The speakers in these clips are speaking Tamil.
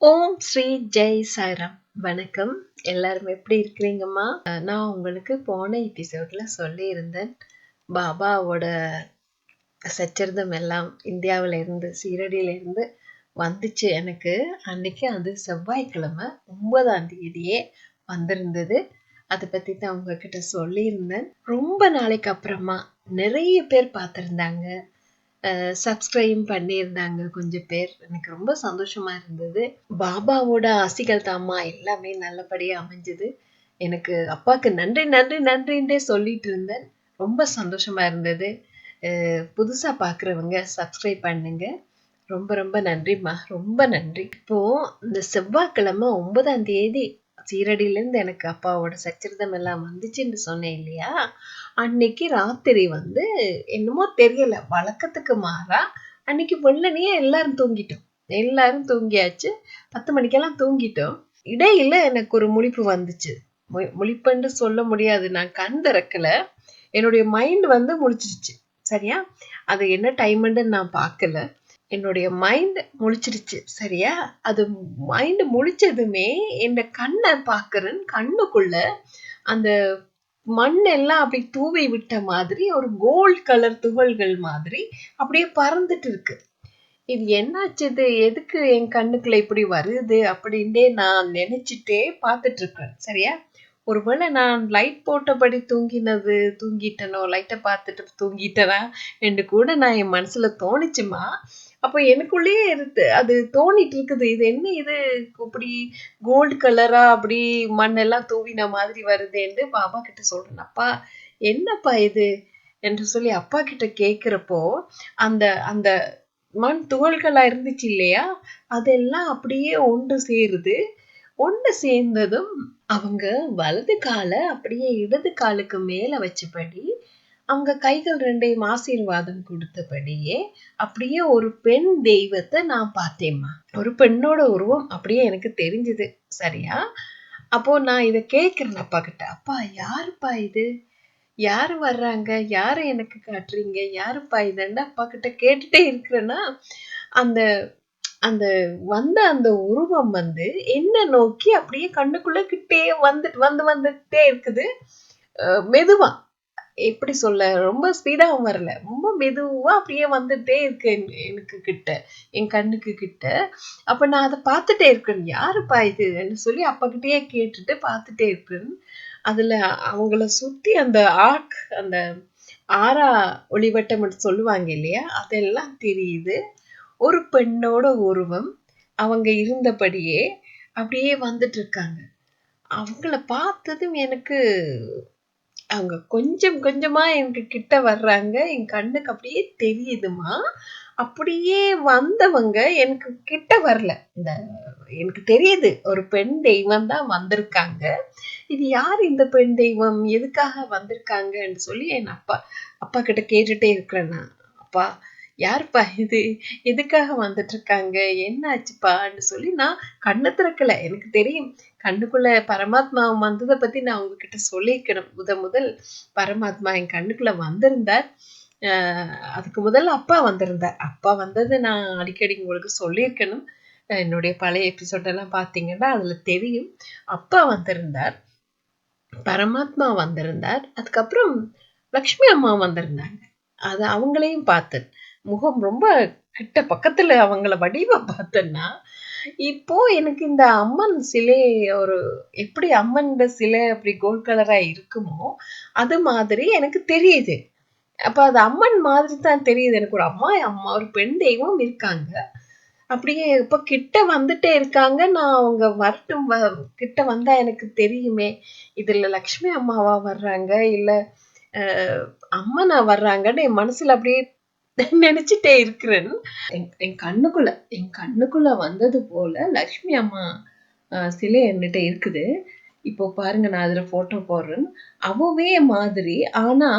ஓம் ஸ்ரீ ஜெய் சாய்ராம். வணக்கம். எல்லாரும் எப்படி இருக்கிறீங்கம்மா? நான் உங்களுக்கு போன எபிசோட்ல சொல்லியிருந்தேன், பாபாவோட சச்சரிதம் எல்லாம் இந்தியாவில இருந்து, சீரடியில இருந்து வந்துச்சு எனக்கு. அன்னைக்கு அது செவ்வாய்க்கிழமை 9ஆம் தேதியே வந்திருந்தது. அதை பத்தி தான் உங்ககிட்ட சொல்லியிருந்தேன். ரொம்ப நாளைக்கு அப்புறமா நிறைய பேர் பார்த்துருந்தாங்க, சப்ஸ்கிரைப் பண்ணியிருந்தாங்க கொஞ்சம் பேர். எனக்கு ரொம்ப சந்தோஷமா இருந்தது. பாபாவோட ஆசிகள் தாம்மா எல்லாமே நல்லபடியா அமைஞ்சது. எனக்கு அப்பாவுக்கு நன்றி நன்றி நன்றின்றே சொல்லிட்டு இருந்தேன். ரொம்ப சந்தோஷமா இருந்தது. புதுசா பார்க்குறவங்க சப்ஸ்கிரைப் பண்ணுங்க. ரொம்ப ரொம்ப நன்றிம்மா, ரொம்ப நன்றி. இப்போ இந்த செவ்வாய்க்கிழமை 9ஆம் தேதி சீரடியிலேருந்து எனக்கு அப்பாவோட சச்சரிதம் எல்லாம் வந்துச்சுன்னு சொன்னேன் இல்லையா? அன்னைக்கு ராத்திரி என்னமோ தெரியல, வழக்கத்துக்கு மாறா அன்னைக்கு வெள்ளனையே எல்லாரும் தூங்கிட்டோம். எல்லாரும் தூங்கியாச்சு. 10 மணிக்கெல்லாம் தூங்கிட்டோம். இடையில எனக்கு ஒரு முழிப்பு வந்துச்சு. முழிப்புன்னு சொல்ல முடியாது, நான் கண் திறக்கல. என்னுடைய மைண்ட் முழிச்சிருச்சு. சரியா? அது என்ன டைம்ன்னு நான் பார்க்கல. என்னுடைய மைண்ட் முழிச்சிருச்சு. சரியா? அது மைண்ட் முழிச்சதுமே என் கண்ணை பார்க்கறேன். கண்ணுக்குள்ள அந்த மண் எல்லாம் அப்படி தூவி விட்ட மாதிரி ஒரு கோல்ட் கலர் துகள்கள் மாதிரி அப்படியே பறந்துட்டு இருக்கு. இது என்னாச்சு, இது எதுக்கு என் கண்ணுக்குள்ள இப்படி வருது அப்படின்ட்டே நான் நினைச்சிட்டே பார்த்துட்டு இருக்கேன். சரியா? ஒருவேளை நான் லைட் போட்டபடி தூங்கிட்டனோ, லைட்டை பார்த்துட்டு தூங்கிட்டனா என்று கூட நான் என் மனசுல தோணுச்சுமா. அப்போ எனக்குள்ளேயே இருக்கு, அது தோணிட்டு இருக்குது. இது என்ன, இது இப்படி கோல்டு கலரா அப்படி மண்ணெல்லாம் தூவின மாதிரி வருதேன்னு பாபா கிட்ட சொல்றேன். அப்பா என்னப்பா இது என்று சொல்லி அப்பா கிட்ட கேட்கிறப்போ, அந்த அந்த மண் துகள்களா இருந்துச்சு இல்லையா, அதெல்லாம் அப்படியே ஒன்று சேருது. ஒன்று சேர்ந்ததும் அவங்க வலது காலை அப்படியே இடது காலுக்கு மேல வச்சபடி, அவங்க கைகள் ரெண்டையும் ஆசீர்வாதம் கொடுத்தபடியே அப்படியே ஒரு பெண் தெய்வத்தை நான் பார்த்தேம்மா. ஒரு பெண்ணோட உருவம் அப்படியே எனக்கு தெரிஞ்சது. சரியா? அப்போ நான் இதை கேட்கிறேன் அப்பா கிட்ட. அப்பா யாருப்பா இது, யாரு வர்றாங்க, யாரு எனக்கு காட்டுறீங்க, யாருப்பா இதுன்னு அப்பா கிட்ட கேட்டுட்டே இருக்கிறேன்னா, அந்த அந்த அந்த உருவம் என்ன நோக்கி அப்படியே கண்ணுக்குள்ள கிட்டே வந்துட்டே இருக்குது. மெதுவா, எப்படி சொல்ல, ரொம்ப ஸ்பீடாவும் வரல, ரொம்ப மெதுவா அப்படியே வந்துட்டே இருக்கு எனக்கு கிட்ட, என் கண்ணுக்கு கிட்ட. அப்ப நான் அதை பார்த்துட்டே இருக்கேன். யாருப்பா இதுன்னு சொல்லி அப்பா கிட்டயே கேட்டுட்டு பார்த்துட்டே இருக்கேன். அதுல அவங்கள சுத்தி அந்த ஆர்க், அந்த ஆறா ஒளிவட்டம் சொல்லுவாங்க இல்லையா, அதெல்லாம் தெரியுது. ஒரு பெண்ணோட உருவம் அவங்க இருந்தபடியே அப்படியே வந்துட்டு இருக்காங்க. அவங்கள பார்த்ததும் எனக்கு, அவங்க கொஞ்சம் கொஞ்சமா எனக்கு கிட்ட வர்றாங்க. என் கண்ணுக்கு அப்படியே தெரியுதுமா. அப்படியே வந்தவங்க எனக்கு கிட்ட வரல. இந்த எனக்கு தெரியுது, ஒரு பெண் தெய்வம் தான் வந்திருக்காங்க. இது யார் இந்த பெண் தெய்வம், எதுக்காக வந்திருக்காங்கன்னு சொல்லி என் அப்பா கிட்ட கேட்டுட்டே இருக்கிறேன் நான். அப்பா யாருப்பா இது, எதுக்காக வந்துட்டு இருக்காங்க, என்ன ஆச்சுப்பான்னு சொல்லி நான் கண்ணை திறக்கல. எனக்கு தெரியும், கண்ணுக்குள்ள பரமாத்மா வந்ததை பத்தி நான் உங்ககிட்ட சொல்லியிருக்கணும். முதல் பரமாத்மா என் கண்ணுக்குள்ள வந்திருந்தார். அதுக்கு முதல்ல அப்பா வந்திருந்தார். அப்பா வந்தது நான் அடிக்கடி உங்களுக்கு சொல்லியிருக்கணும். என்னுடைய பழைய எபிசோடெல்லாம் பார்த்தீங்கன்னா அதுல தெரியும். அப்பா வந்திருந்தார், பரமாத்மா வந்திருந்தார், அதுக்கப்புறம் லக்ஷ்மி அம்மா வந்திருந்தாங்க. அது அவங்களையும் பார்த்தேன். முகம் ரொம்ப கிட்ட பக்கத்துல அவங்கள வடிவா பார்த்தேன்னா, இப்போ எனக்கு இந்த அம்மன் சிலை, ஒரு எப்படி அம்மன் சிலை அப்படி கோல்ட் கலரா இருக்குமோ அது மாதிரி எனக்கு தெரியுது. அப்ப அது அம்மன் மாதிரி தான் தெரியுது. எனக்கு ஒரு அம்மா ஒரு பெண் தெய்வம் இருக்காங்க. அப்படியே இப்ப கிட்ட வந்துட்டே இருக்காங்க. நான் அவங்க வரட்டும், கிட்ட வந்தா எனக்கு தெரியுமே, இதுல லக்ஷ்மி அம்மாவா வர்றாங்க, இல்ல அம்மனா வர்றாங்கன்னு என் மனசுல அப்படியே நினைச்சிட்டே இருக்கிறேன். என் கண்ணுக்குள்ள வந்தது போல லக்ஷ்மி அம்மா சிலை என்கிட்ட இருக்குது. இப்போ பாருங்க, நான் அதுல போட்டோ போடுறேன். அவவே மாதிரி, ஆனா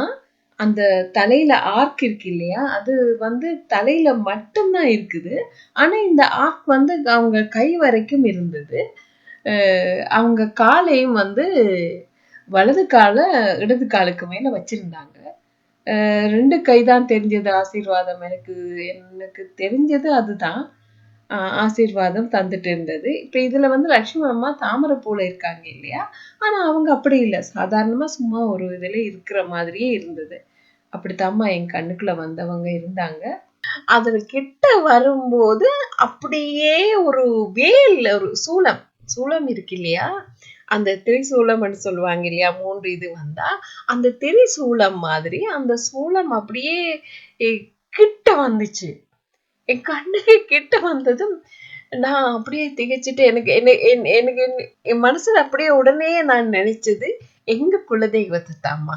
அந்த தலையில ஆர்க் இருக்கு இல்லையா, அது தலையில மட்டும்தான் இருக்குது. ஆனா இந்த ஆர்க் அவங்க கை வரைக்கும் இருந்தது. அவங்க காலையும் வலது காலை இடது காலுக்கு மேல வச்சிருந்தாங்க. 2 கை தான் தெரிஞ்சது ஆசீர்வாதம். எனக்கு எனக்கு தெரிஞ்சது அதுதான். ஆசீர்வாதம் தந்துட்டு இருந்தது. இப்ப இதுல வந்து லட்சுமி அம்மா தாமரை பூல இருக்காங்க இல்லையா, ஆனா அவங்க அப்படி இல்லை, சாதாரணமா சும்மா ஒரு இதுல இருக்கிற மாதிரியே இருந்தது. அப்படித்தாம்மா என் கண்ணுக்குள்ள வந்தவங்க இருந்தாங்க. அதுல கிட்ட வரும்போது அப்படியே ஒரு வேல், ஒரு சூலம் சூலம் இருக்கு இல்லையா, அந்த திரிசூலம்னு சொல்லுவாங்க இல்லையா, 3 இது வந்தா அந்த திரிசூலம் மாதிரி அந்த சூலம் அப்படியே கிட்ட வந்துச்சு. என் கண்ணுக்கு கிட்ட வந்ததும் நான் அப்படியே திகைச்சிட்டு, எனக்கு எனக்கு என் மனசுல அப்படியே உடனே நான் நினைச்சது எங்க குலதெய்வத்தை தாம்மா.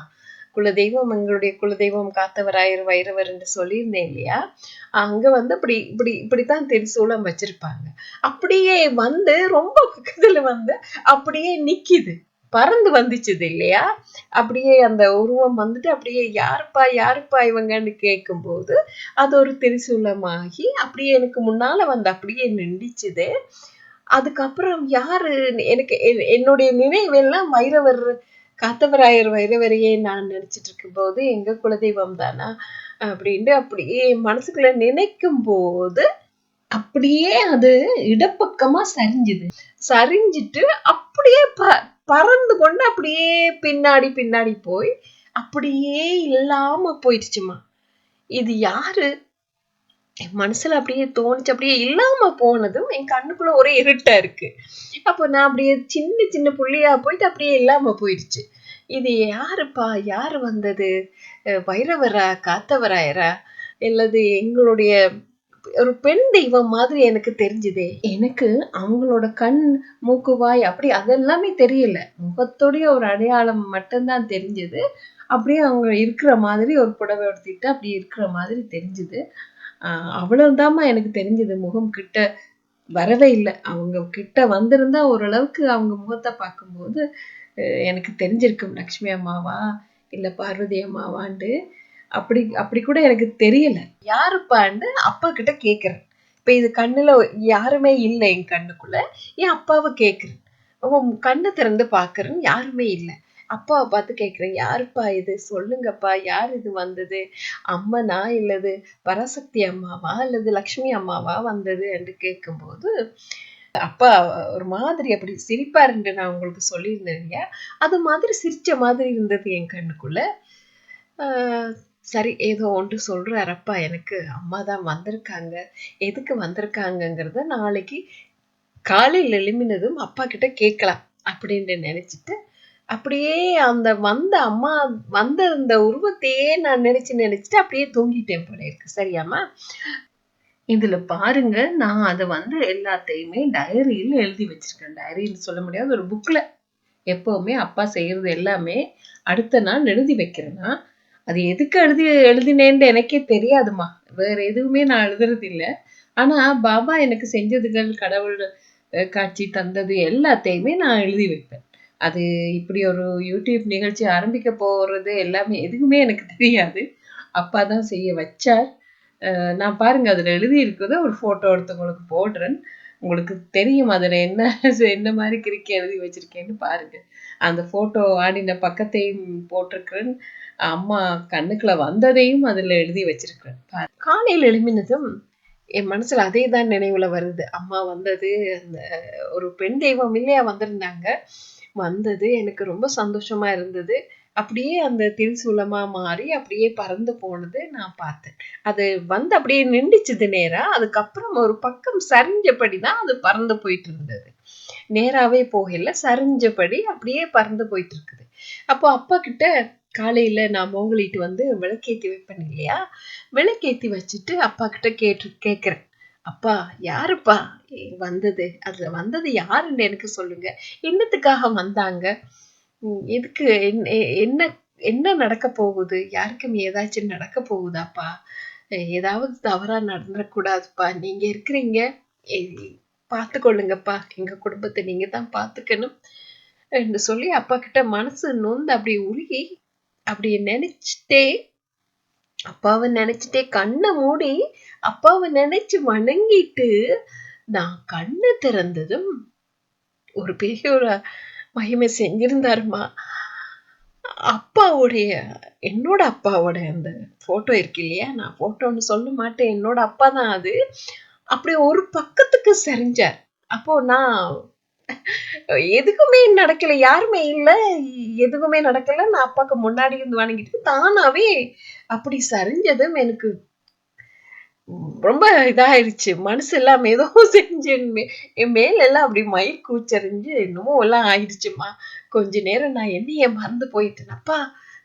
குலதெய்வம், எங்களுடைய குலதெய்வம் காத்தவராயர் வைரவர் என்று சொல்லியிருந்தேன் இல்லையா, அங்க வந்து அப்படி இப்படி இப்படித்தான் திரிசூலம் வச்சிருப்பாங்க. அப்படியே வந்து ரொம்ப பக்கத்துல வந்து அப்படியே நிக்குது, பறந்து வந்துச்சுது இல்லையா. அப்படியே அந்த உருவம் வந்துட்டு அப்படியே யாருப்பா யாருப்பா இவங்கன்னு கேட்கும்போது அது ஒரு திரிசூலமாகி அப்படியே எனக்கு முன்னால வந்து அப்படியே நின்றுச்சுது. அதுக்கப்புறம் யாரு எனக்கு என்னுடைய நினைவெல்லாம் வைரவர் காத்தவராயர் வைரவரையே நான் நினைச்சிட்டு இருக்கும் போது எங்க குலதெய்வம் தானா அப்படின்ட்டு அப்படியே மனசுக்குள்ள நினைக்கும் போது அப்படியே அது இடப்பக்கமா சரிஞ்சுது. சரிஞ்சிட்டு அப்படியே பறந்து கொண்டு அப்படியே பின்னாடி பின்னாடி போய் அப்படியே இல்லாம போயிடுச்சுமா. இது யாரு என் மனசுல அப்படியே தோணுச்சு. அப்படியே இல்லாம போனதும் என் கண்ணுக்குள்ள ஒரே இருட்டா இருக்கு. அப்போ நான் அப்படியே சின்ன சின்ன புள்ளியா போயிட்டு அப்படியே இல்லாம போயிடுச்சு. இது யாருப்பா, யாரு வந்தது, வைரவரா காத்தவராயரா இல்லது எங்களுடைய ஒரு பெண் தெய்வம் மாதிரி எனக்கு தெரிஞ்சுதே. எனக்கு அவங்களோட கண், மூக்கு, வாய் அப்படி அதெல்லாமே தெரியல, முகத்தோடைய ஒரு அடையாளம் மட்டும்தான் தெரிஞ்சது. அப்படியே அவங்க இருக்கிற மாதிரி ஒரு புடவை எடுத்துட்டு அப்படி இருக்கிற மாதிரி தெரிஞ்சுது. அவ்வளவுதாம்மா எனக்கு தெரிஞ்சது. முகம் கிட்ட வரவே இல்லை. அவங்க கிட்ட வந்திருந்தா ஓரளவுக்கு அவங்க முகத்தை பார்க்கும்போது எனக்கு தெரிஞ்சிருக்கும் லக்ஷ்மி அம்மாவா இல்ல பார்வதி அம்மாவாண்டு. அப்படி அப்படி கூட எனக்கு தெரியல. யாருப்பான்னு அப்பா கிட்ட கேக்குறேன். இப்ப இது கண்ணுல யாருமே இல்லை என் கண்ணுக்குள்ள. என் அப்பாவை கேக்குறேன். கண்ணு திறந்து பாக்குறேன், யாருமே இல்லை. அப்பாவை பார்த்து கேட்கிறேன், யாருப்பா இது, சொல்லுங்கப்பா, யார் இது வந்தது, அம்மனா இல்லது பராசக்தி அம்மாவா அல்லது லக்ஷ்மி அம்மாவா வந்தது என்று கேட்கும்போது அப்பா ஒரு மாதிரி அப்படி சிரிப்பாருன்னு நான் உங்களுக்கு சொல்லியிருந்தேன் இல்லையா, அது மாதிரி சிரிச்ச மாதிரி இருந்தது என் கண்ணுக்குள்ள. சரி, ஏதோ ஒன்று சொல்றாரு அப்பா, எனக்கு அம்மா தான் வந்திருக்காங்க, எதுக்கு வந்திருக்காங்கங்கிறத நாளைக்கு காலையில் எழும்பினதும் அப்பா கிட்ட கேட்கலாம் அப்படின்னு நினைச்சிட்டு அப்படியே அந்த வந்த அம்மா வந்த அந்த உருவத்தையே நான் நினைச்சிட்டு அப்படியே தூங்கிட்டேன் போல இருக்கு. சரியாமா? இதுல பாருங்க, நான் அதை வந்து எல்லாத்தையுமே டைரியில எழுதி வச்சிருக்கேன். டைரின்னு சொல்ல முடியாது, ஒரு புக்ல எப்பவுமே அப்பா செய்யறது எல்லாமே அடுத்த நாள் எழுதி வைக்கிறேன்னா, அது எதுக்கு எழுதினேன்னு எனக்கே தெரியாதுமா. வேற எதுவுமே நான் எழுதுறது இல்லை. ஆனா பாபா எனக்கு செஞ்சதுகள், கடவுள் காட்சி தந்தது எல்லாத்தையுமே நான் எழுதி வைப்பேன். அது இப்படி ஒரு யூடியூப் நிகழ்ச்சி ஆரம்பிக்க போறது எல்லாமே எதுவுமே எனக்கு தெரியாது. அப்பா தான் செய்ய வச்சார். நான் பாருங்க அதுல எழுதி இருக்கிறத ஒரு போட்டோ எடுத்து உங்களுக்கு போடுறேன். உங்களுக்கு தெரியும் அதுல என்ன என்ன மாதிரி கிறுக்கி எழுதி வச்சிருக்கேன்னு பாருங்க. அந்த போட்டோ ஆடின பக்கத்தையும் போட்டிருக்கிறேன், அம்மா கண்ணுக்குள்ள வந்ததையும் அதுல எழுதி வச்சிருக்கிறேன். காலையில் எழுப்பினதும் என் மனசுல அதே தான் நினைவுல வருது. அம்மா வந்தது, அந்த ஒரு பெண் தெய்வம் இல்லையா வந்திருந்தாங்க, வந்தது எனக்கு ரொம்ப சந்தோஷமா இருந்தது. அப்படியே அந்த திரிசூலமா மாறி அப்படியே பறந்து போனது நான் பார்த்தேன். அது வந்து அப்படியே நின்றுச்சுது நேரா. அதுக்கப்புறம் ஒரு பக்கம் சரிஞ்சபடிதான் அது பறந்து போயிட்டு இருந்தது. நேராவே போகல, சரிஞ்சபடி அப்படியே பறந்து போயிட்டு இருக்குது. அப்போ அப்பா கிட்ட காலையில நான் மோங்கலிட்டு வந்து விளக்கேத்தி வைப்பேன் இல்லையா, விளக்கேத்தி வச்சுட்டு அப்பா கிட்ட கேக்குறேன், அப்பா யாருப்பா வந்தது, அதுல வந்தது யாருன்னு எனக்கு சொல்லுங்க, என்னத்துக்காக வந்தாங்க, எதுக்கு, என்ன என்ன நடக்க போகுது, யாருக்கும் ஏதாச்சும் நடக்க போகுதாப்பா, ஏதாவது தவறா நடந்துடக்கூடாதுப்பா, நீங்க இருக்கிறீங்க, பார்த்துக்கொள்ளுங்கப்பா, எங்க குடும்பத்தை நீங்க தான் பார்த்துக்கணும் என்று சொல்லி அப்பா கிட்ட மனசு நொந்து அப்படி உருகி அப்படி நினைச்சிட்டே, அப்பாவை நினைச்சிட்டே கண்ணை மூடி அப்பாவை நினைச்சு வணங்கிட்டு நான் கண்ணு திறந்ததும் ஒரு பெரிய ஒரு மகிமை செஞ்சிருந்தாருமா. அப்பாவுடைய, என்னோட அப்பாவோட அந்த போட்டோ இருக்கு இல்லையா, நான் போட்டோன்னு சொல்ல மாட்டேன், என்னோட அப்பா தான் அது. அப்படி ஒரு பக்கத்துக்கு சரிஞ்சார். அப்போ நான் எதுக்குமே நடக்கல, யாருமே இல்ல, எதுவுமே நடக்கல. நான் அப்பாக்கு முன்னாடி இருந்து வணங்கிட்டு தானாவே அப்படி சரிஞ்சதும் எனக்கு ரொம்ப இதாயிருச்சு. மனசு எல்லாம் ஏதோ செஞ்சு என் மேல எல்லாம் அப்படி மயிர் கூச்சரிஞ்சு என்னமோ எல்லாம் ஆயிடுச்சுமா. கொஞ்ச நேரம் நான் என்னைய மறந்து போயிட்டேன். அப்பா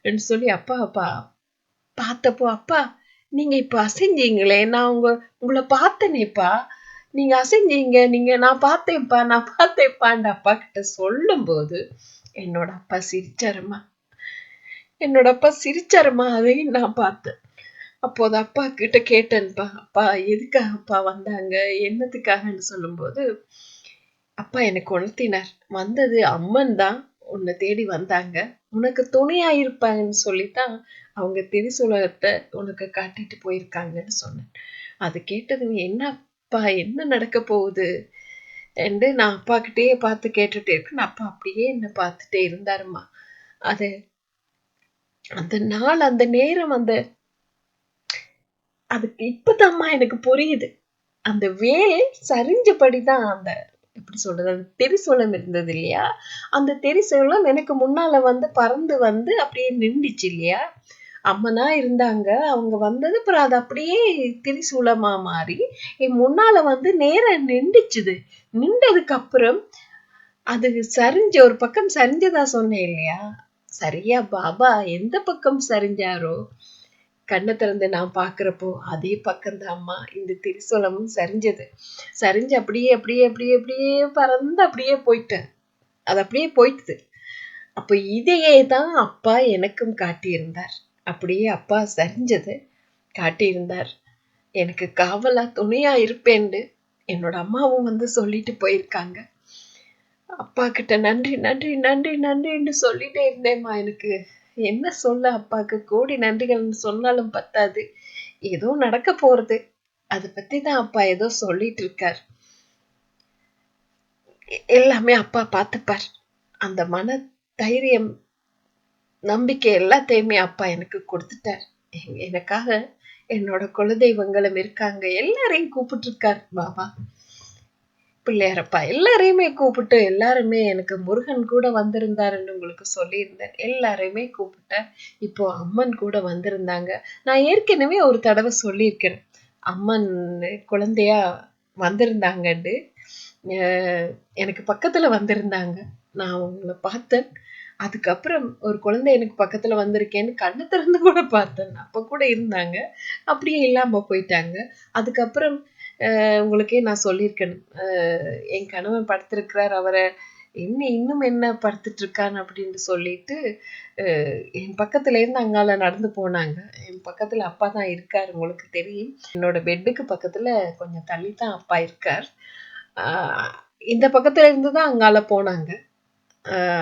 என்று சொல்லி அப்பா அப்பா பார்த்தப்போ, அப்பா நீங்க இப்ப அசைஞ்சீங்களே, நான் உங்களை பார்த்தனேப்பா, நீங்க அசைஞ்சீங்க, நான் பார்த்தேன்ப்பா, நான் பார்த்தேன்ப்பான்னு அப்பா கிட்ட சொல்லும் போது என்னோட அப்பா சிரிச்சாருமா. அதையும் நான் பார்த்தேன். அப்போது அப்பா கிட்ட கேட்டேன்ப்பா, அப்பா எதுக்காகப்பா வந்தாங்க, என்னத்துக்காகன்னு சொல்லும்போது அப்பா எனக்கு உணர்த்தினார். வந்தது அம்மன் தான் உன்னை தேடி வந்தாங்க, உனக்கு துணையா இருப்பாங்கன்னு சொல்லித்தான் அவங்க திரிசூலத்தை உனக்கு காட்டிட்டு போயிருக்காங்கன்னு சொன்னேன். அது கேட்டது என்னப்பா என்ன நடக்க போகுது என்று நான் அப்பா கிட்டே பார்த்து கேட்டுட்டே இருக்கேன். அப்பா அப்படியே என்ன பார்த்துட்டே இருந்தாருமா. அது அந்த நாள், அந்த நேரம், அதுக்கு இப்பதாம்மா எனக்கு புரியுது. அந்த வேல் சரிஞ்சபடிதான் அந்த எப்படி சொல்றது, அந்த திரிசூலம் இருந்தது இல்லையா, அந்த திரிசூலம் எனக்கு முன்னால வந்து பறந்து வந்து அப்படியே நின்றுச்சு இல்லையா. அம்மனா இருந்தாங்க, அவங்க வந்தது, அப்புறம் அது அப்படியே திரிசூலமா மாறி என் முன்னால வந்து நேரம் நின்றுச்சுது. நின்றதுக்கு அப்புறம் அது சரிஞ்சு ஒரு பக்கம் சரிஞ்சதா சொன்னேன் இல்லையா, சரியா பாபா எந்த பக்கம் சரிஞ்சாரோ கண்ணை திறந்து நான் பாக்குறப்போ அதே பக்கம்தாம்மா இந்த திரிசூலமும் சரிஞ்சது. சரிஞ்சு அப்படியே அப்படியே அப்படியே அப்படியே பறந்து அப்படியே போயிட்டேன். அது அப்படியே போயிட்டுது. அப்ப இதையே தான் அப்பா எனக்கும் காட்டியிருந்தார். அப்படியே அப்பா சரிஞ்சது காட்டியிருந்தார். எனக்கு காவலா துணையா இருப்பேன்னு என்னோட அம்மாவும் வந்து சொல்லிட்டு போயிருக்காங்க. அப்பா கிட்ட நன்றி நன்றி நன்றி நன்றின்னு சொல்லிட்டே இருந்தேம்மா. எனக்கு என்ன சொல்ல, அப்பாக்கு கோடி நன்றிகள்னு சொன்னாலும் பத்தாது. ஏதோ நடக்க போறது, அதை பத்தி தான் அப்பா ஏதோ சொல்லிட்டு இருக்கார். எல்லாமே அப்பா பார்த்துப்பார். அந்த மன தைரியம், நம்பிக்கை எல்லாத்தையுமே அப்பா எனக்கு கொடுத்துட்டார். எனக்காக என்னோட குலதெய்வங்களும் இருக்காங்க, எல்லாரையும் கூப்பிட்டு இருக்கார் பாபா. பிள்ளையாரப்பா எல்லாரையுமே கூப்பிட்டு, எல்லாருமே எனக்கு முருகன் கூட வந்திருந்தாருன்னு உங்களுக்கு சொல்லியிருந்தேன். எல்லாரையுமே கூப்பிட்டேன். இப்போ அம்மன் கூட வந்திருந்தாங்க. நான் ஏற்கனவே ஒரு தடவை சொல்லியிருக்கிறேன், அம்மன் குழந்தையா வந்திருந்தாங்கன்னு. எனக்கு பக்கத்துல வந்திருந்தாங்க, நான் அவங்கள பார்த்தேன். அதுக்கப்புறம் ஒரு குழந்தை எனக்கு பக்கத்துல வந்திருக்கேன்னு கண்ணு திறந்து கூட பார்த்தேன். அப்ப கூட இருந்தாங்க, அப்படியே இல்லாம போயிட்டாங்க. அதுக்கப்புறம் உங்களுக்கே நான் சொல்லியிருக்கேன், என் கணவன் படுத்திருக்கிறார், அவரை இன்னும் என்ன படுத்துட்டு இருக்கான்னு அப்படின்னு சொல்லிட்டு என் பக்கத்துல இருந்து அங்கால நடந்து போனாங்க. என் பக்கத்துல அப்பா தான் இருக்காரு, உங்களுக்கு தெரியும். என்னோட பெட்டுக்கு பக்கத்துல கொஞ்சம் தள்ளித்தான் அப்பா இருக்கார். இந்த பக்கத்துல இருந்து தான் அங்கால போனாங்க.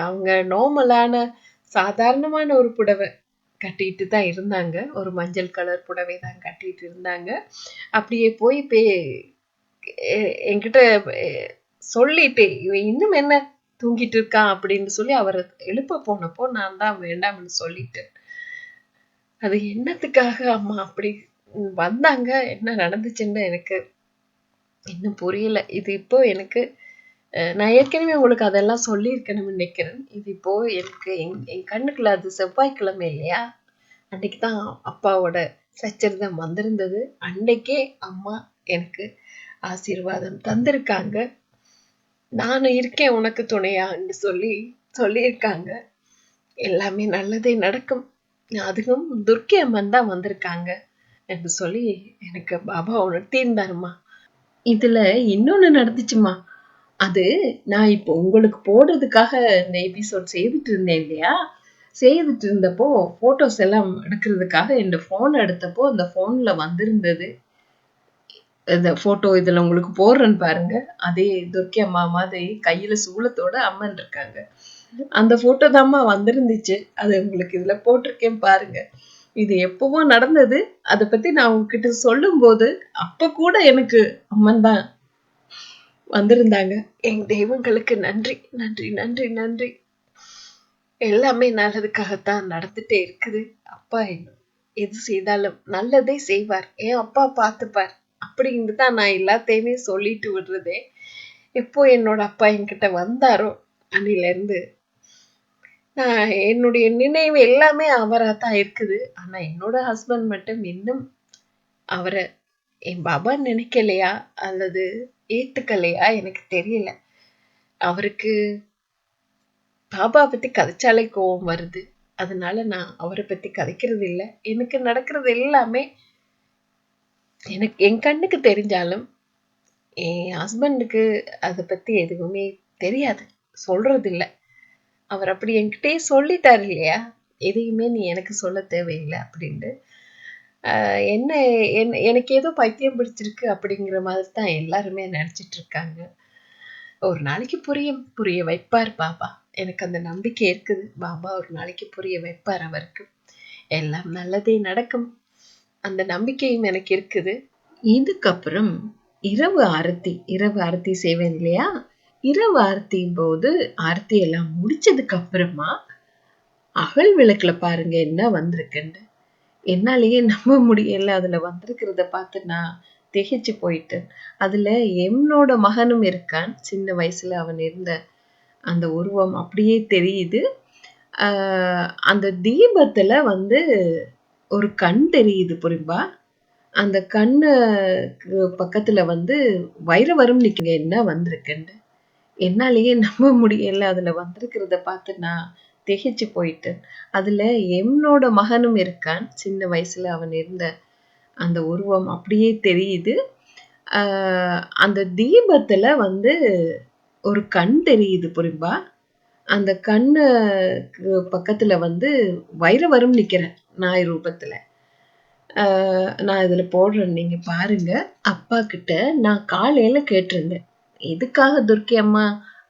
அவங்க நார்மலான சாதாரணமான ஒரு புடவை கட்டிட்டு தான் இருந்தாங்க, ஒரு மஞ்சள் கலர் புடவை தான் கட்டிட்டு இருந்தாங்க. அப்படியே போய் என்கிட்ட சொல்லிட்டு, இவன் இன்னும் என்ன தூங்கிட்டு இருக்கான் அப்படின்னு சொல்லி அவரை எழுப்ப போனப்போ நான் தான் வேண்டாம்னு சொல்லிட்டேன். அது என்னத்துக்காக அம்மா அப்படி வந்தாங்க, என்ன நடந்துச்சுன்னு எனக்கு இன்னும் புரியல. இது இப்போ எனக்கு நான் ஏற்கனவே உங்களுக்கு அதெல்லாம் சொல்லியிருக்கணும்னு நினைக்கிறேன். இது இப்போ எனக்கு என் கண்ணுக்குள்ள அது செவ்வாய்க்கிழமை இல்லையா, அன்னைக்கு தான் அப்பாவோட சச்சரிதம் வந்திருந்தது. அன்னைக்கே அம்மா எனக்கு ஆசீர்வாதம் தந்திருக்காங்க. நானும் இருக்கேன் உனக்கு துணையான்னு சொல்லியிருக்காங்க. எல்லாமே நல்லதே நடக்கும், அதுவும் துர்க்கை அம்மன் தான் வந்திருக்காங்க என்று சொல்லி எனக்கு பாபா உணர்த்தியிருந்தாருமா. இதுல இன்னொன்னு நடந்துச்சுமா. அது நான் இப்போ உங்களுக்கு போடுறதுக்காக இந்த எபிசோட் செய்துட்டு இருந்தேன் இல்லையா, செய்துட்டு இருந்தப்போ போட்டோஸ் எல்லாம் எடுக்கிறதுக்காக இந்த போன் எடுத்தப்போ அந்த போன்ல வந்திருந்தது இந்த போட்டோ. இதுல உங்களுக்கு போடுறேன்னு பாருங்க, அதே துர்க்கை அம்மா மாதிரி கையில சூலத்தோட அம்மன் இருக்காங்க. அந்த போட்டோ தான்மா வந்திருந்துச்சு, அது உங்களுக்கு இதுல போட்டிருக்கேன் பாருங்க. இது எப்பவோ நடந்தது. அதை பத்தி நான் உங்ககிட்ட சொல்லும் போது அப்ப கூட எனக்கு அம்மன் தான் வந்திருந்தாங்க. என் தெய்வங்களுக்கு நன்றி நன்றி நன்றி நன்றி. எல்லாமே நல்லதுக்காகத்தான் நடந்துட்டே இருக்குது. அப்பா எது செய்தாலும் நல்லதே செய்வார். என் அப்பா பார்த்துப்பார். அப்படின்ட்டு தான் நான் எல்லாத்தையுமே சொல்லிட்டு விடுறதே. எப்போ என்னோட அப்பா என்கிட்ட வந்தாரோ அன்னிலேருந்து நான் என்னுடைய நினைவு எல்லாமே அவரா தான் இருக்குது. ஆனா என்னோட ஹஸ்பண்ட் மட்டும் இன்னும் அவரை என் பாபா நினைக்கலையா அல்லது ஏத்துக்கலையா எனக்கு தெரியல. அவருக்கு பாபா பத்தி கதைச்சாலே கோவம் வருது. அதனால நான் அவரை பத்தி கதைக்கிறது இல்லை. எனக்கு நடக்கிறது எல்லாமே எனக்கு என் கண்ணுக்கு தெரிஞ்சாலும் என் ஹஸ்பண்டுக்கு அதை பத்தி எதுவுமே தெரியாது, சொல்றது இல்லை. அவர் அப்படி என்கிட்டயே சொல்லிட்டாரு இல்லையா, எதையுமே நீ எனக்கு சொல்ல தேவையில்லை அப்படின்ட்டு. என்ன எனக்கு ஏதோ பைத்தியம் பிடிச்சிருக்கு அப்படிங்கிற மாதிரி தான் எல்லாருமே நினைச்சிட்டு இருக்காங்க. ஒரு நாளைக்கு புரிய வைப்பார் பாபா. எனக்கு அந்த நம்பிக்கை இருக்குது. பாபா ஒரு நாளைக்கு புரிய வைப்பார் அவருக்கு. எல்லாம் நல்லதே நடக்கும். அந்த நம்பிக்கையும் எனக்கு இருக்குது. இதுக்கப்புறம் இரவு ஆரத்தி செய்வேன் இல்லையா, இரவு ஆரத்தியும் போது ஆரத்தி எல்லாம் முடிச்சதுக்கு அப்புறமா அகல் விளக்குல பாருங்க என்ன வந்திருக்குன்னு. என்னாலேயே நம்ப முடியல. அதுல வந்திருக்கிறத பார்த்து நான் திகைச்சு போயிட்டேன். அதுல என்னோட மகனும் இருக்கான். சின்ன வயசுல அவன் இருந்த அந்த உருவம் அப்படியே தெரியுது. அந்த தீபத்துல ஒரு கண் தெரியுது புரியும்பா. அந்த கண்ணு பக்கத்துல வைரவரும் நிக்குங்க என்ன வந்திருக்குன்னு. என்னாலேயே நம்ப முடியல. அதுல வந்திருக்கிறத பார்த்து நான் திகைச்சு போயிட்டேன். அதுல என்னோட மகனும் இருக்கான். சின்ன வயசுல அவன் இருந்த அந்த உருவம் அப்படியே தெரியுது. அந்த தீபத்துல ஒரு கண் தெரியுது புரியும்பா. அந்த கண்ணு பக்கத்துல வைரவரும் நிக்கிறேன் நாய் ரூபத்துல. நான் இதுல போடுறேன், நீங்க பாருங்க. அப்பா கிட்ட நான் காலையில கேட்டிருந்தேன், எதுக்காக துர்க்கி அம்மா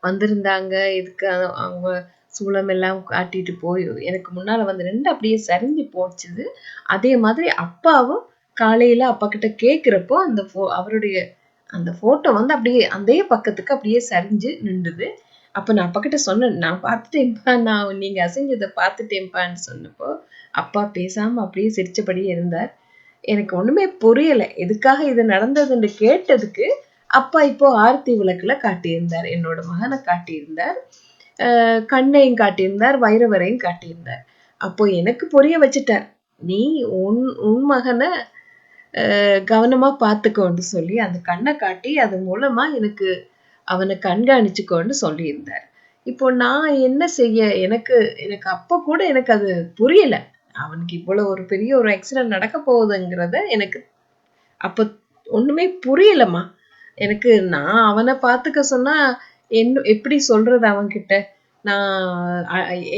வந்திருந்தாங்க, எதுக்கு அவங்க சூளம் எல்லாம் காட்டிட்டு போய் எனக்கு முன்னால நின்று அப்படியே சரிஞ்சு போச்சுது. அதே மாதிரி அப்பாவும் காலையில அப்பா கிட்ட கேட்கிறப்போ அவருடைய அந்த போட்டோ அப்படியே அதே பக்கத்துக்கு அப்படியே சரிஞ்சு நின்றுது. அப்ப நான் அப்பா கிட்ட சொன்னேன், நான் பார்த்துட்டேன்ப்பா, நான் நீங்க அசைஞ்சதை பார்த்துட்டேன்ப்பான்னு சொன்னப்போ அப்பா பேசாம அப்படியே சிரிச்சபடியே இருந்தார். எனக்கு ஒண்ணுமே புரியல, எதுக்காக இது நடந்ததுன்னு கேட்டதுக்கு அப்பா இப்போ ஆரத்தி விளக்குல காட்டியிருந்தார், என்னோட மகனை காட்டியிருந்தார், கண்ணையும் காட்டியிருந்தார், வைரவரையும் காட்டியிருந்தார். அப்போ எனக்கு புரிய வச்சுட்டார், நீ உன் மகனை கவனமா பார்த்துக்கோன்னு சொல்லி அந்த கண்ணை காட்டி அது மூலமா எனக்கு அவனை கண்காணிச்சுக்கோன்னு சொல்லியிருந்தார். இப்போ நான் என்ன செய்ய, எனக்கு அப்ப கூட எனக்கு அது புரியல. அவனுக்கு இவ்வளவு ஒரு பெரிய ஒரு ஆக்சிடென்ட் நடக்க போகுதுங்கிறத எனக்கு அப்ப ஒண்ணுமே புரியலம்மா. எனக்கு நான் அவனை பார்த்துக்க சொன்னா எப்படி சொல்றது அவன்கிட்ட. நான்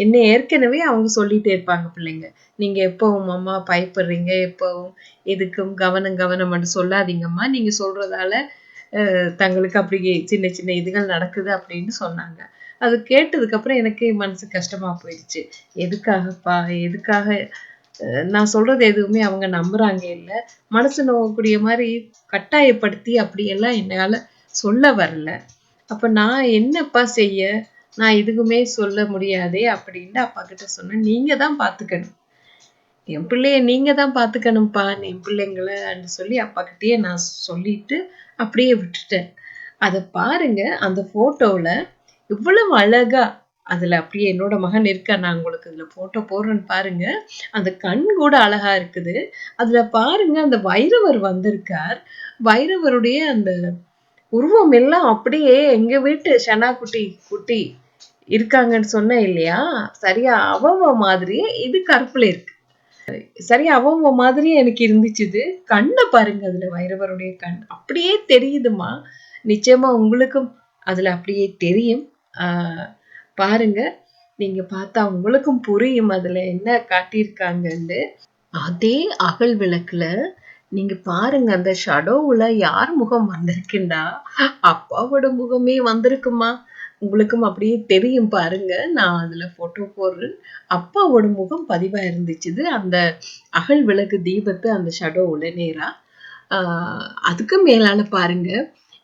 என்ன ஏற்கனவே அவங்க சொல்லிட்டே இருப்பாங்க பிள்ளைங்க, நீங்க எப்பவும் அம்மா பயப்படுறீங்க, எப்பவும் எதுக்கும் கவனம் சொல்லாதீங்கம்மா, நீங்க சொல்றதால தங்களுக்கு அப்படி சின்ன சின்ன இதுகள் நடக்குது அப்படின்னு சொன்னாங்க. அது கேட்டதுக்கு அப்புறம் எனக்கு மனசு கஷ்டமா போயிடுச்சு. எதுக்காகப்பா, எதுக்காக நான் சொல்றது எதுவுமே அவங்க நம்புறாங்க இல்ல, மனசு நோக்கக்கூடிய மாதிரி கட்டாயப்படுத்தி அப்படியெல்லாம் என்னால சொல்ல வரல. அப்ப நான் என்னப்பா செய்ய, நான் எதுக்குமே சொல்ல முடியாதே அப்படின்னு அப்பா கிட்ட சொன்னேன். நீங்க தான் பாத்துக்கணும், என் பிள்ளைய நீங்க தான் பாத்துக்கணும்ப்பா, என் பிள்ளைங்களை சொல்லி அப்பா கிட்டயே நான் சொல்லிட்டு அப்படியே விட்டுட்டேன். அதை பாருங்க, அந்த போட்டோல இவ்வளவு அழகா அதுல அப்படியே என்னோட மகன் இருக்கா. நான் உங்களுக்கு இதுல போட்டோ போடுறேன்னு பாருங்க. அந்த கண் கூட அழகா இருக்குது. அதுல பாருங்க, அந்த வைரவர் வந்திருக்கார். வைரவருடைய அந்த உருவம் எல்லாம் அப்படியே எங்க வீட்டு ஷனா குட்டி இருக்காங்கன்னு சொன்ன இல்லையா, சரியா அவ மாதிரியே இது கருப்புல இருக்கு. சரியா அவ மாதிரியே எனக்கு இருந்துச்சுது. கண்ணை பாருங்க, அதுல வைரவருடைய கண் அப்படியே தெரியுதுமா. நிச்சயமா உங்களுக்கும் அதுல அப்படியே தெரியும். பாருங்க, நீங்க பார்த்தா உங்களுக்கும் புரியும் அதுல என்ன காட்டியிருக்காங்கன்னு. அதே அகல் விளக்குல நீங்க பாருங்க, அந்த ஷடோவுல யார் முகம் வந்திருக்குண்டா, அப்பாவோட முகமே வந்திருக்குமா. உங்களுக்கும் அப்படியே தெரியும் பாருங்க. நான் அதுல போட்டோ போடுறேன். அப்பாவோட முகம் பதிவா இருந்துச்சுது அந்த அகல் விளக்கு தீபத்து அந்த ஷடோவுல நேரா. அதுக்கு மேலால பாருங்க,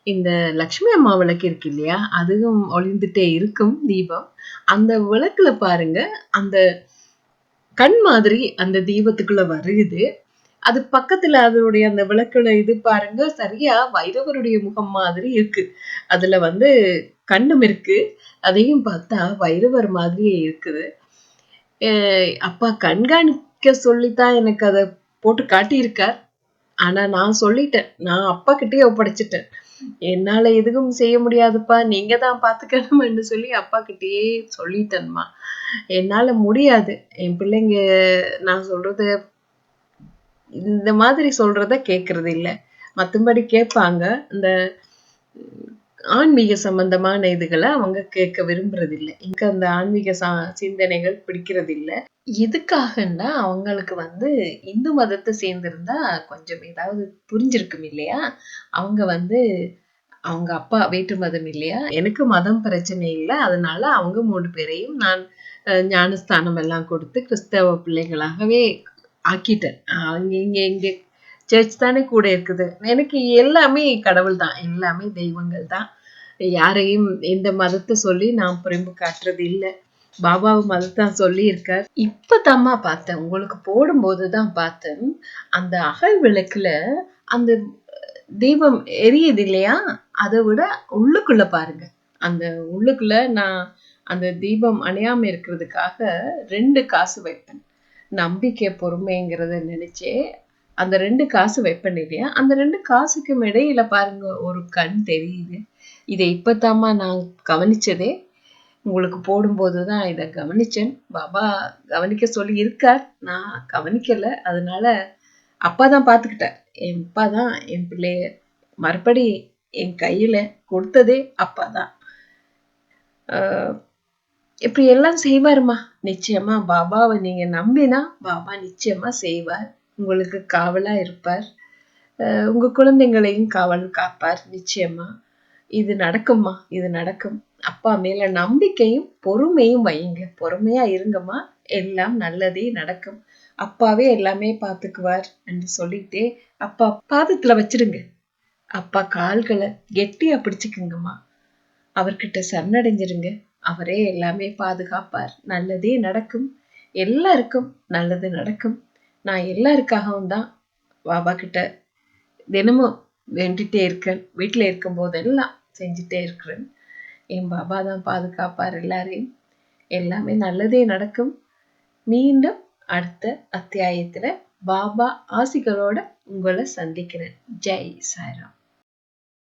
இந்த லக்ஷ்மி அம்மா விளக்கு இருக்கு இல்லையா, அதுவும் ஒளிந்துட்டே இருக்கும் தீபம். அந்த விளக்குல பாருங்க, அந்த கண் மாதிரி அந்த தீபத்துக்குள்ள வருகுது. அது பக்கத்துல அதனுடைய அந்த விளக்குல இது பாருங்க, சரியா வைரவருடைய முகம் மாதிரி இருக்கு. அதுல வந்து கண்ணும் இருக்கு. அதையும் பார்த்தா வைரவர் மாதிரியே இருக்குது. அப்பா கண்காணிக்க சொல்லித்தான் எனக்கு அத போட்டு காட்டியிருக்கார். ஆனா நான் சொல்லிட்டேன். நான் அப்பா கிட்டயே ஒப்படைச்சிட்டேன். என்னால எதுவும் செய்ய முடியாதுப்பா. நீங்க தான் பார்த்துக்கணும்னு சொல்லி அப்பா கிட்டயே சொல்லிட்டேன்மா. என்னால முடியாது. என் பிள்ளைங்க நான் சொல்றது இந்த மாதிரி சொல்றத கேட்கறது இல்ல. மத்தபடி கேட்பாங்க. இந்த ஆன்மீக சம்பந்தமான இதுகள அவங்க கேட்க விரும்புறதில்ல. எனக்கு அந்த ஆன்மீக சிந்தனைகள் பிடிக்கிறதில்ல. எதுக்காகன்னா, அவங்களுக்கு வந்து இந்து மதத்த சேர்ந்திருந்தா கொஞ்சம் ஏதாவது புரிஞ்சிருக்கும் இல்லையா? அவங்க வந்து அவங்க அப்பா வேற்று மதம் இல்லையா? எனக்கு மதம் பிரச்சனை இல்ல. அதனால அவங்க 3 பேரையும் நான் ஞானஸ்தானம் எல்லாம் கொடுத்து கிறிஸ்தவ பிள்ளைகளாகவே ஆக்கிட்டேன். அங்க இங்க சர்ச் தானே கூட இருக்குது. எனக்கு எல்லாமே கடவுள் தான். எல்லாமே தெய்வங்கள் தான். யாரையும் எந்த மதத்தை சொல்லி நான் புறம்பு காட்டுறது இல்ல. பாபாவு மதத்தான் சொல்லி இருக்கார். இப்பதாம்மா பார்த்தேன். உங்களுக்கு போடும்போது தான் பார்த்தேன். அந்த அகல் விளக்குல அந்த தீபம் எரியுது இல்லையா? அதை விட உள்ளுக்குள்ள பாருங்க. அந்த உள்ளுக்குள்ள நான் அந்த தீபம் அணையாம இருக்கிறதுக்காக 2 காசு வைப்பேன். நம்பிக்கை பொறுமைங்கிறத நினைச்சே அந்த 2 காசு வைப்பேன் இல்லையா? அந்த 2 காசுக்கும் இடையில பாருங்க ஒரு கண் தெரியுது. இதை இப்பதாம்மா நான் கவனிச்சதே. உங்களுக்கு போடும்போது தான் இதை கவனிச்சேன். பாபா கவனிக்க சொல்லி இருக்கார். நான் கவனிக்கல. அதனால அப்பா தான் பார்த்துக்கிட்டார். என் அப்பா தான் என் பிள்ளைய மறுபடி என் கையில கொடுத்ததே அப்பா தான். இப்படி எல்லாம் செய்வாருமா. நிச்சயமா பாபாவை நீங்க நம்பினா பாபா நிச்சயமா செய்வார். உங்களுக்கு காவலா இருப்பார். உங்க குழந்தைங்களையும் காவல் காப்பார். நிச்சயமா இது நடக்கும்மா. இது நடக்கும். அப்பா மேல நம்பிக்கையும் பொறுமையும் வையுங்க. பொறுமையா இருங்கம்மா. எல்லாம் நல்லதே நடக்கும். அப்பாவே எல்லாமே பார்த்துக்குவார் என்று சொல்லிட்டே அப்பா பாதத்துல வச்சிடுங்க. அப்பா கால்களை கெட்டியா பிடிச்சுக்குங்கம்மா. அவர்கிட்ட சரணடைஞ்சிருங்க. அவரே எல்லாமே பாதுகாப்பார். நல்லதே நடக்கும். எல்லாருக்கும் நல்லது நடக்கும். நான் எல்லாருக்காகவும் தான் பாபா கிட்ட தினமும் வேண்டிட்டே இருக்கேன். வீட்டுல இருக்கும் போதெல்லாம் செஞ்சுட்டே இருக்கிறேன். என் பாபா தான் பாதுகாப்பார் எல்லாரையும். எல்லாமே நல்லதே நடக்கும். மீண்டும் அடுத்த அத்தியாயத்துல பாபா ஆசிகளோட உங்களை சந்திக்கிறேன். ஜெய் சாய்ராம்.